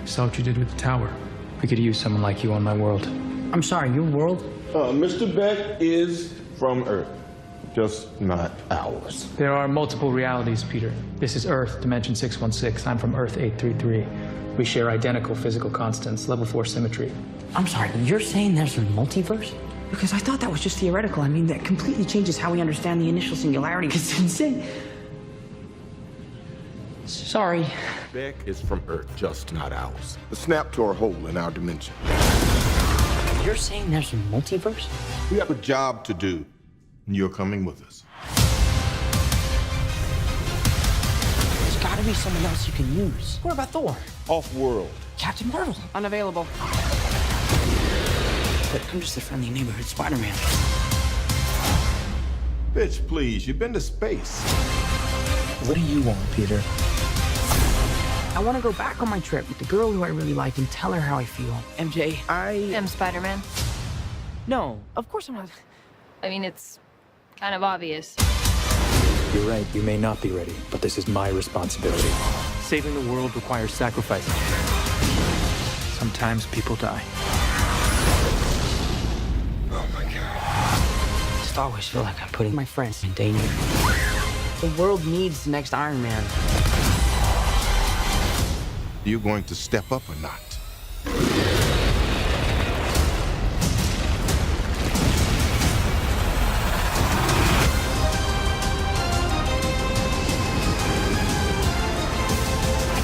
Saw what you did with the tower. We could use someone like you on my world. I'm sorry, your world? Mr. Beck is from Earth, just not ours. There are multiple realities, Peter. This is Earth, dimension 616. I'm from Earth 833. We share identical physical constants, level 4 symmetry. I'm sorry, you're saying there's a multiverse? Because I thought that was just theoretical. I mean, that completely changes how we understand the initial singularity. It's insane. Sorry. Beck is from Earth, just not ours. The snap to our hole in our dimension. You're saying there's a multiverse? We have a job to do, and you're coming with us. There's gotta be someone else you can use. What about Thor? Off-world. Captain Marvel? Unavailable. But I'm just a friendly neighborhood Spider-Man. Bitch, please, you've been to space. What do you want, Peter? I want to go back on my trip with the girl who I really like and tell her how I feel. MJ, I am Spider-Man. No, of course I'm not. I mean, it's kind of obvious. You're right, you may not be ready, but this is my responsibility. Saving the world requires sacrifice. Sometimes people die. Oh my God. I just always feel like I'm putting my friends in danger. The world needs the next Iron Man. Are you going to step up or not? I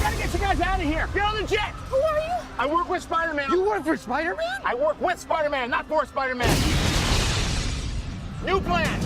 gotta get you guys out of here. Get on the jet. Who are you? I work with Spider-Man. You work for Spider-Man? I work with Spider-Man, not for Spider-Man. New plan.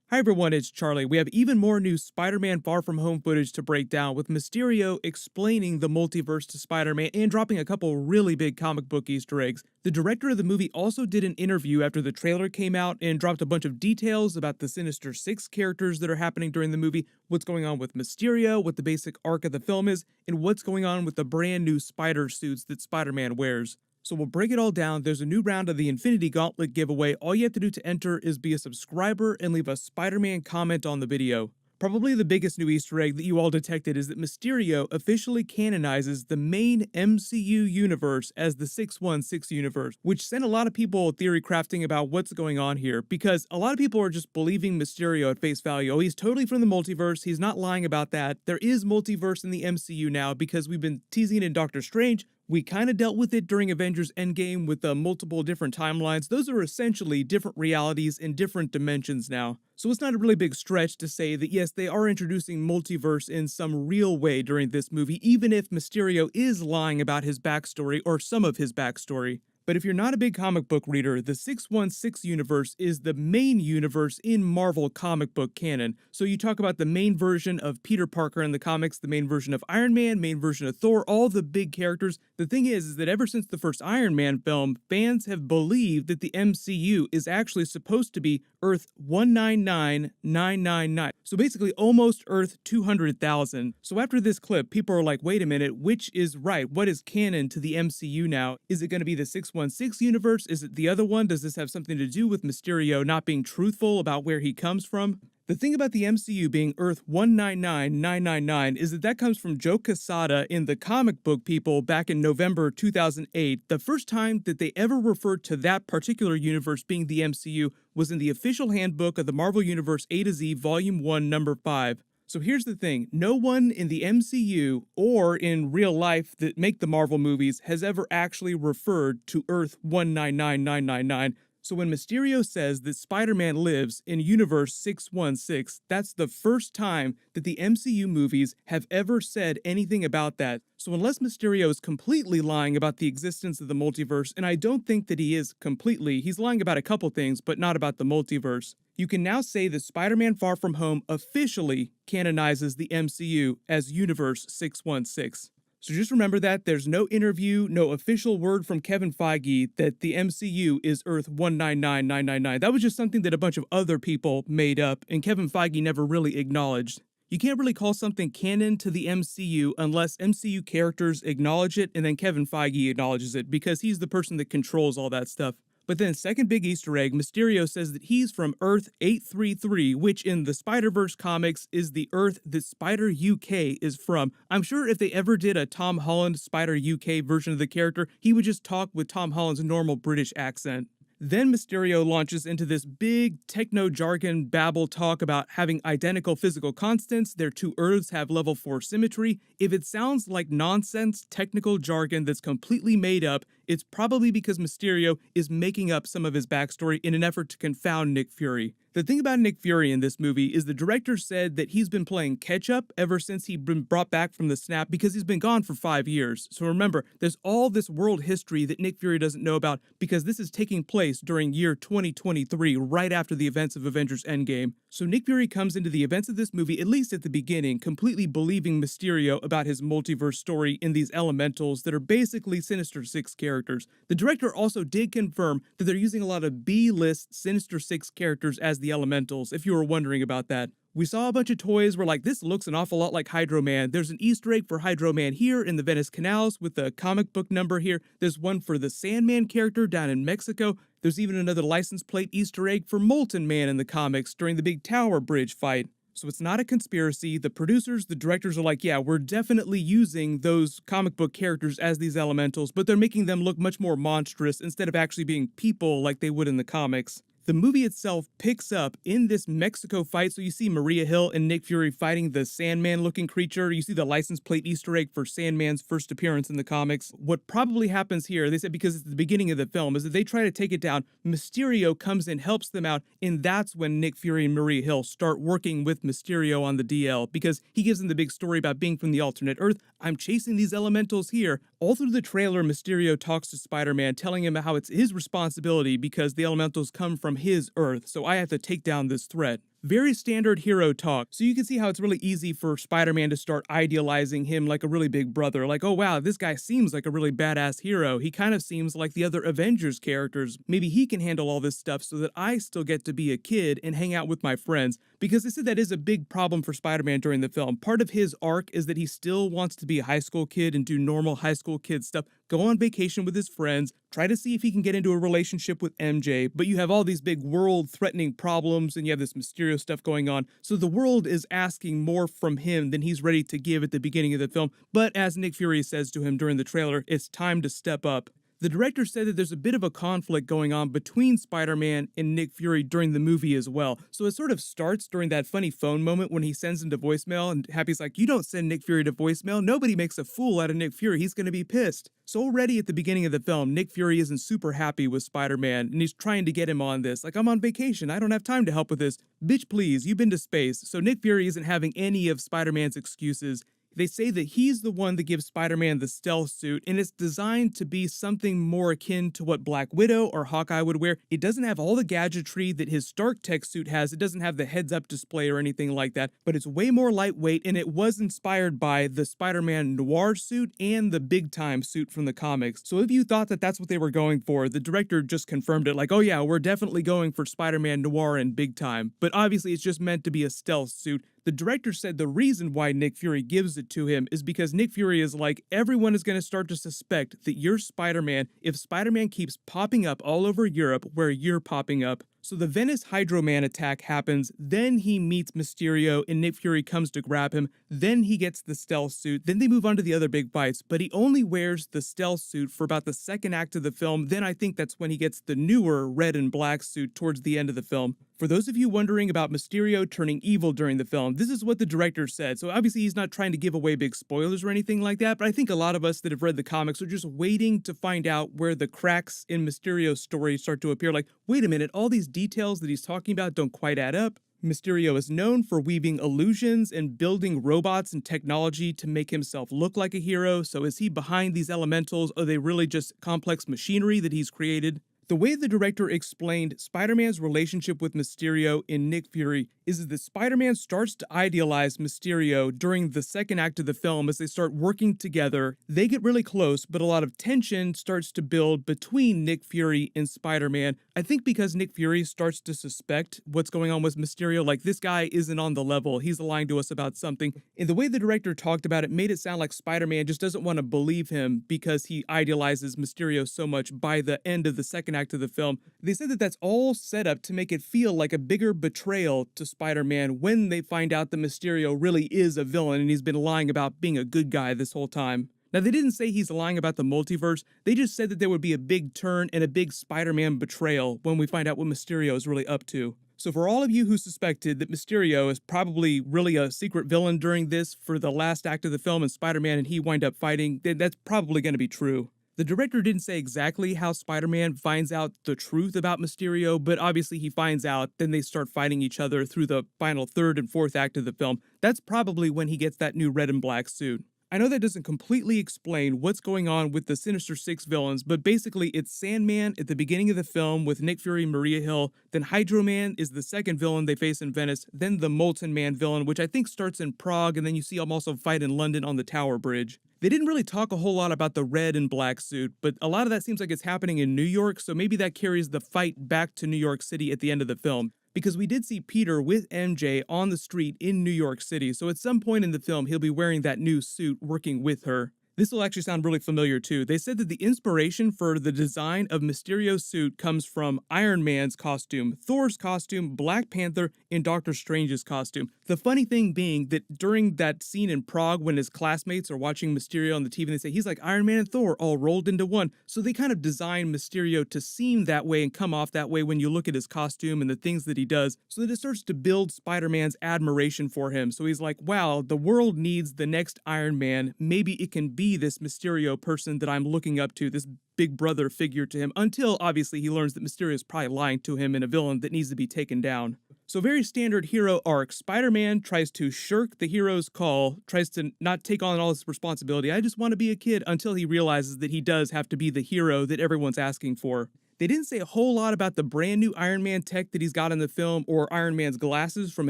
Hi everyone, it's Charlie. We have even more new Spider-Man Far From Home footage to break down, with Mysterio explaining the multiverse to Spider-Man and dropping a couple really big comic book Easter eggs. The director of the movie also did an interview after the trailer came out and dropped a bunch of details about the Sinister Six characters that are happening during the movie, what's going on with Mysterio, what the basic arc of the film is, and what's going on with the brand new spider suits that Spider-Man wears. So we'll break it all down. There's a new round of the Infinity Gauntlet giveaway. All you have to do to enter is be a subscriber and leave a Spider-Man comment on the video. Probably the biggest new Easter egg that you all detected is that Mysterio officially canonizes the main MCU universe as the 616 universe, which sent a lot of people theory crafting about what's going on here, because a lot of people are just believing Mysterio at face value. Oh, he's totally from the multiverse. He's not lying about that. There is multiverse in the MCU now because we've been teasing it in Doctor Strange. We kind of dealt with it during Avengers Endgame with multiple different timelines. Those are essentially different realities in different dimensions now. So it's not a really big stretch to say that yes, they are introducing multiverse in some real way during this movie, even if Mysterio is lying about his backstory or some of his backstory. But if you're not a big comic book reader, the 616 universe is the main universe in Marvel comic book canon. So you talk about the main version of Peter Parker in the comics, the main version of Iron Man, main version of Thor, all the big characters. The thing is that ever since the first Iron Man film, fans have believed that the MCU is actually supposed to be Earth 199999. So basically almost Earth 200,000. So after this clip, people are like, wait a minute, which is right? What is canon to the MCU now? Is it going to be the 616 universe? Is it the other one? Does this have something to do with Mysterio not being truthful about where he comes from? The thing about the MCU being Earth 199999 is that comes from Joe Quesada in the comic book people back in November 2008. The first time that they ever referred to that particular universe being the MCU was in the official handbook of the Marvel Universe A to Z Volume 1, Number 5. So here's the thing, no one in the MCU or in real life that make the Marvel movies has ever actually referred to Earth 199999. So when Mysterio says that Spider-Man lives in Universe 616, that's the first time that the MCU movies have ever said anything about that. So unless Mysterio is completely lying about the existence of the multiverse, and I don't think that he is completely, he's lying about a couple things, but not about the multiverse, you can now say that Spider-Man Far From Home officially canonizes the MCU as Universe 616. So just remember that there's no interview, no official word from Kevin Feige that the MCU is Earth 199999. That was just something that a bunch of other people made up, and Kevin Feige never really acknowledged. You can't really call something canon to the MCU unless MCU characters acknowledge it and then Kevin Feige acknowledges it, because he's the person that controls all that stuff. But then second big Easter egg, Mysterio says that he's from Earth 833, which in the Spider-Verse comics is the Earth that Spider UK is from. I'm sure if they ever did a Tom Holland Spider UK version of the character, he would just talk with Tom Holland's normal British accent. Then Mysterio launches into this big techno-jargon babble talk about having identical physical constants, their two Earths have level 4 symmetry. If it sounds like nonsense technical jargon that's completely made up, it's probably because Mysterio is making up some of his backstory in an effort to confound Nick Fury. The thing about Nick Fury in this movie is the director said that he's been playing catch-up ever since he'd been brought back from the snap because he's been gone for 5 years. So remember, there's all this world history that Nick Fury doesn't know about because this is taking place during year 2023, right after the events of Avengers Endgame. So Nick Fury comes into the events of this movie, at least at the beginning, completely believing Mysterio about his multiverse story in these elementals that are basically Sinister Six characters. The director also did confirm that they're using a lot of B-list Sinister Six characters as the elementals, if you were wondering about that. We saw a bunch of toys, we're like, this looks an awful lot like Hydro Man. There's an Easter egg for Hydro Man here in the Venice canals with the comic book number here. There's one for the Sandman character down in Mexico. There's even another license plate Easter egg for Molten Man in the comics during the big tower bridge fight. So it's not a conspiracy. The producers, the directors are like, yeah, we're definitely using those comic book characters as these elementals, but they're making them look much more monstrous instead of actually being people like they would in the comics. The movie itself picks up in this Mexico fight, so you see Maria Hill and Nick Fury fighting the Sandman-looking creature. You see the license plate Easter egg for Sandman's first appearance in the comics. What probably happens here, they said because it's the beginning of the film, is that they try to take it down. Mysterio comes in, helps them out, and that's when Nick Fury and Maria Hill start working with Mysterio on the DL, because he gives them the big story about being from the alternate Earth. I'm chasing these elementals here. All through the trailer, Mysterio talks to Spider-Man, telling him how it's his responsibility because the elementals come from his Earth, so I have to take down this threat. Very standard hero talk, so you can see how it's really easy for Spider-Man to start idealizing him like a really big brother, like, oh wow, this guy seems like a really badass hero, he kind of seems like the other Avengers characters, maybe he can handle all this stuff so that I still get to be a kid and hang out with my friends, because they said that is a big problem for Spider-Man during the film. Part of his arc is that he still wants to be a high school kid and do normal high school kid stuff, go on vacation with his friends, try to see if he can get into a relationship with MJ, but you have all these big world-threatening problems and you have this Mysterio stuff going on, so the world is asking more from him than he's ready to give at the beginning of the film, but as Nick Fury says to him during the trailer, it's time to step up. The director said that there's a bit of a conflict going on between Spider-Man and Nick Fury during the movie as well. So it sort of starts during that funny phone moment when he sends him to voicemail, and Happy's like, you don't send Nick Fury to voicemail. Nobody makes a fool out of Nick Fury. He's going to be pissed. So already at the beginning of the film, Nick Fury isn't super happy with Spider-Man, and he's trying to get him on this. Like, I'm on vacation. I don't have time to help with this. Bitch, please. You've been to space. So Nick Fury isn't having any of Spider-Man's excuses. They say that he's the one that gives Spider-Man the stealth suit, and it's designed to be something more akin to what Black Widow or Hawkeye would wear. It doesn't have all the gadgetry that his Stark Tech suit has. It doesn't have the heads-up display or anything like that, but it's way more lightweight, and it was inspired by the Spider-Man Noir suit and the Big Time suit from the comics. So if you thought that that's what they were going for, the director just confirmed it, like, oh yeah, we're definitely going for Spider-Man Noir and Big Time. But obviously it's just meant to be a stealth suit. The director said the reason why Nick Fury gives it to him is because Nick Fury is like, everyone is going to start to suspect that you're Spider-Man if Spider-Man keeps popping up all over Europe where you're popping up. So the Venice Hydro Man attack happens, then he meets Mysterio and Nick Fury comes to grab him, then he gets the stealth suit, then they move on to the other big fights, but he only wears the stealth suit for about the second act of the film, then I think that's when he gets the newer red and black suit towards the end of the film. For those of you wondering about Mysterio turning evil during the film, this is what the director said. So obviously he's not trying to give away big spoilers or anything like that, but I think a lot of us that have read the comics are just waiting to find out where the cracks in Mysterio's story start to appear. Like, wait a minute, all these details that he's talking about don't quite add up. Mysterio is known for weaving illusions and building robots and technology to make himself look like a hero, so is he behind these elementals? Are they really just complex machinery that he's created? The way the director explained Spider-Man's relationship with Mysterio in Nick Fury is that Spider-Man starts to idealize Mysterio during the second act of the film as they start working together. They get really close, but a lot of tension starts to build between Nick Fury and Spider-Man. I think because Nick Fury starts to suspect what's going on with Mysterio, like this guy isn't on the level, he's lying to us about something. And the way the director talked about it made it sound like Spider-Man just doesn't want to believe him because he idealizes Mysterio so much by the end of the second act of the film. They said that that's all set up to make it feel like a bigger betrayal to Spider-Man when they find out that Mysterio really is a villain and he's been lying about being a good guy this whole time. Now, they didn't say he's lying about the multiverse, they just said that there would be a big turn and a big Spider-Man betrayal when we find out what Mysterio is really up to. So for all of you who suspected that Mysterio is probably really a secret villain during this for the last act of the film and Spider-Man and he wind up fighting, then that's probably going to be true. The director didn't say exactly how Spider-Man finds out the truth about Mysterio, but obviously he finds out, then they start fighting each other through the final third and fourth act of the film. That's probably when he gets that new red and black suit. I know that doesn't completely explain what's going on with the Sinister Six villains, but basically it's Sandman at the beginning of the film with Nick Fury and Maria Hill, then Hydro Man is the second villain they face in Venice, then the Molten Man villain, which I think starts in Prague, and then you see him also fight in London on the Tower Bridge. They didn't really talk a whole lot about the red and black suit, but a lot of that seems like it's happening in New York, so maybe that carries the fight back to New York City at the end of the film. Because we did see Peter with MJ on the street in New York City, so at some point in the film he'll be wearing that new suit working with her. This will actually sound really familiar too. They said that the inspiration for the design of Mysterio's suit comes from Iron Man's costume, Thor's costume, Black Panther, and Doctor Strange's costume. The funny thing being that during that scene in Prague when his classmates are watching Mysterio on the TV and they say he's like Iron Man and Thor all rolled into one, so they kind of designed Mysterio to seem that way and come off that way when you look at his costume and the things that he does, so that it starts to build Spider-Man's admiration for him. So he's like, wow, the world needs the next Iron Man, maybe it can be this Mysterio person that I'm looking up to, this big brother figure to him, until obviously he learns that Mysterio is probably lying to him and a villain that needs to be taken down. So very standard hero arc. Spider-Man tries to shirk the hero's call, tries to not take on all this responsibility. I just want to be a kid, until he realizes that he does have to be the hero that everyone's asking for. They didn't say a whole lot about the brand new Iron Man tech that he's got in the film or Iron Man's glasses from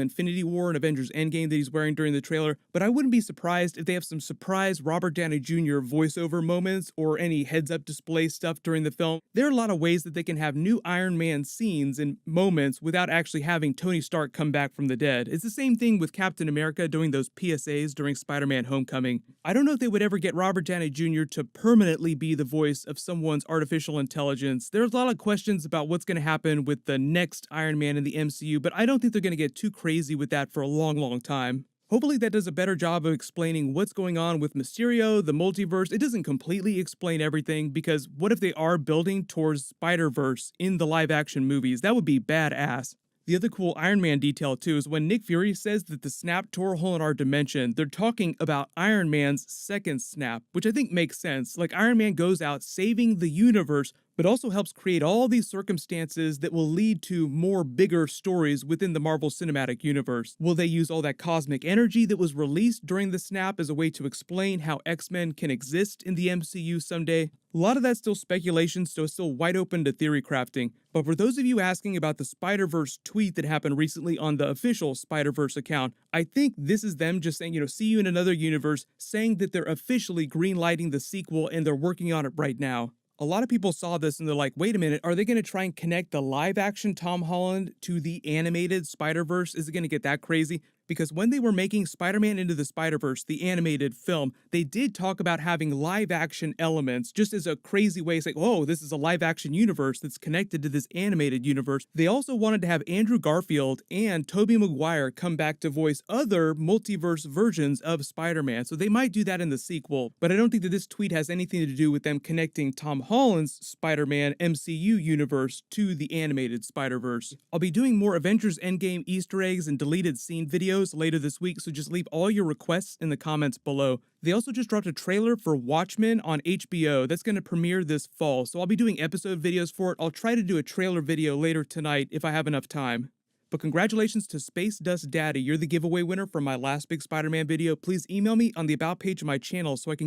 Infinity War and Avengers Endgame that he's wearing during the trailer, but I wouldn't be surprised if they have some surprise Robert Downey Jr. voiceover moments or any heads-up display stuff during the film. There are a lot of ways that they can have new Iron Man scenes and moments without actually having Tony Stark come back from the dead. It's the same thing with Captain America doing those PSAs during Spider-Man Homecoming. I don't know if they would ever get Robert Downey Jr. to permanently be the voice of someone's artificial intelligence. There's a lot of questions about what's going to happen with the next Iron Man in the MCU, but I don't think they're going to get too crazy with that for a long time. Hopefully that does a better job of explaining what's going on with Mysterio, the multiverse. It doesn't completely explain everything, because what if they are building towards Spider-Verse in the live-action movies? That would be badass. The other cool Iron Man detail too is when Nick Fury says that the snap tore a hole in our dimension, they're talking about Iron Man's second snap, which I think makes sense. Like, Iron Man goes out saving the universe, but also helps create all these circumstances that will lead to more bigger stories within the Marvel Cinematic Universe. Will they use all that cosmic energy that was released during the snap as a way to explain how X-Men can exist in the MCU someday? A lot of that's still speculation, so it's still wide open to theory crafting. But for those of you asking about the Spider-Verse tweet that happened recently on the official Spider-Verse account, I think this is them just saying, see you in another universe, saying that they're officially greenlighting the sequel and they're working on it right now. A lot of people saw this and they're like, wait a minute, are they going to try and connect the live-action Tom Holland to the animated Spider-Verse? Is it going to get that crazy? Because when they were making Spider-Man Into the Spider-Verse, the animated film, they did talk about having live-action elements, just as a crazy way. It's like, oh, this is a live-action universe that's connected to this animated universe. They also wanted to have Andrew Garfield and Tobey Maguire come back to voice other multiverse versions of Spider-Man, so they might do that in the sequel. But I don't think that this tweet has anything to do with them connecting Tom Holland's Spider-Man MCU universe to the animated Spider-Verse. I'll be doing more Avengers Endgame Easter eggs and deleted scene videos later this week, so just leave all your requests in the comments below. They also just dropped a trailer for Watchmen on HBO that's going to premiere this fall, so I'll be doing episode videos for it. I'll try to do a trailer video later tonight if I have enough time. But congratulations to Space Dust Daddy, you're the giveaway winner from my last big Spider-Man video. Please email me on the About page of my channel so I can get